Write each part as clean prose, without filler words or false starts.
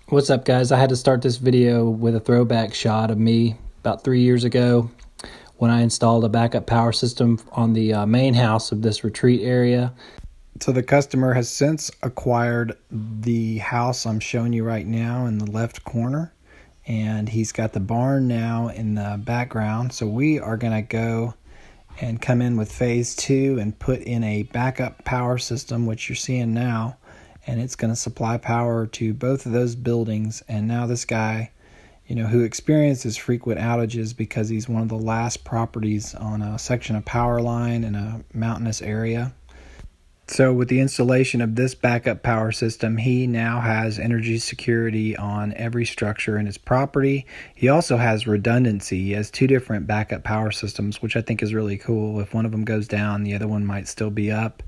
What's up, guys? I had to start this video with a throwback shot of me about 3 years ago when I installed a backup power system on the main house of this retreat area. So the customer has since acquired the house I'm showing you right now in the left corner, and he's got the barn now in the background. So we are going to go and come in with phase 2 and put in a backup power system, which you're seeing now, and it's going to supply power to both of those buildings. And now this guy, who experiences frequent outages because he's one of the last properties on a section of power line in a mountainous area. So with the installation of this backup power system, he now has energy security on every structure in his property. He also has redundancy. He has 2 different backup power systems, which I think is really cool. If one of them goes down, the other one might still be up.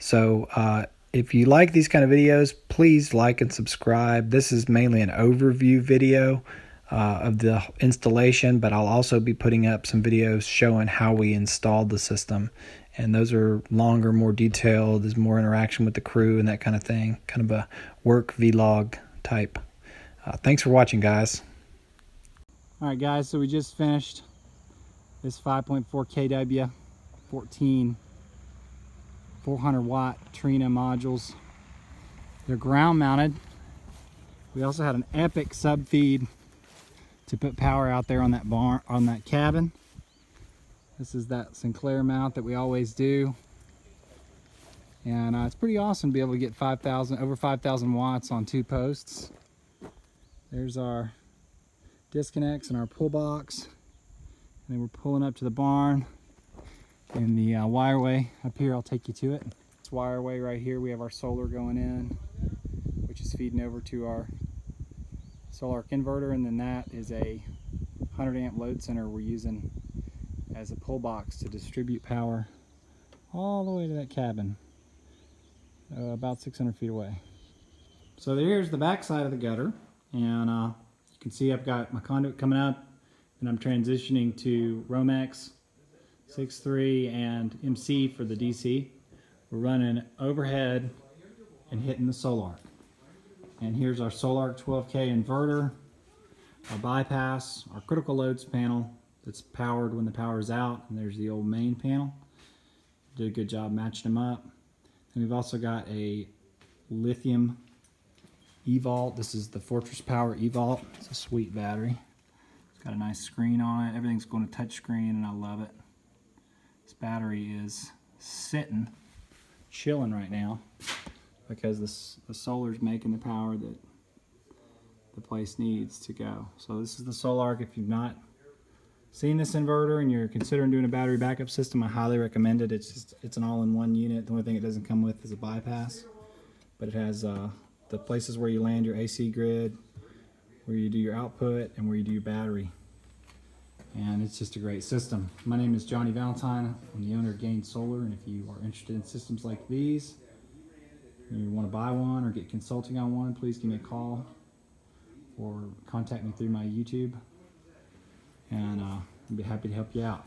So if you like these kind of videos, please like and subscribe. This is mainly an overview video of the installation, but I'll also be putting up some videos showing how we installed the system. And those are longer, more detailed. There's more interaction with the crew and that kind of thing. Kind of a work vlog type. Thanks for watching, guys. All right, guys, so we just finished this 5.4 kW 14 400 watt Trina modules. They're ground mounted. We also had an epic sub feed to put power out there on that barn, on that cabin. This is that Sinclair mount that we always do. And it's pretty awesome to be able to get over 5,000 watts on 2 posts. There's our disconnects and our pull box. And then we're pulling up to the barn in the wireway. Up here, I'll take you to it. This wireway right here, we have our solar going in, which is feeding over to our Solark inverter. And then that is a 100 amp load center we're using as a pull box to distribute power all the way to that cabin, about 600 feet away. So here's the back side of the gutter, and you can see I've got my conduit coming up, and I'm transitioning to Romex 6.3 and MC for the DC. We're running overhead and hitting the Solark. And here's our Solark 12k inverter, our bypass, our critical loads panel that's powered when the power is out, and there's the old main panel. Did a good job matching them up. And we've also got a Lithium eVault. This is the Fortress Power eVault. It's a sweet battery. It's got a nice screen on it. Everything's going to touch screen, and I love it. This battery is sitting, chilling right now because the solar's making the power that the place needs to go. So this is the Solark. If you've not seen this inverter and you're considering doing a battery backup system, I highly recommend it. It's an all-in-one unit. The only thing it doesn't come with is a bypass, but it has the places where you land your AC grid, where you do your output, and where you do your battery. And it's just a great system. My name is Johnny Valentine. I'm the owner of Gain Solar, and if you are interested in systems like these, and you want to buy one or get consulting on one, please give me a call or contact me through my YouTube, and I'd be happy to help you out.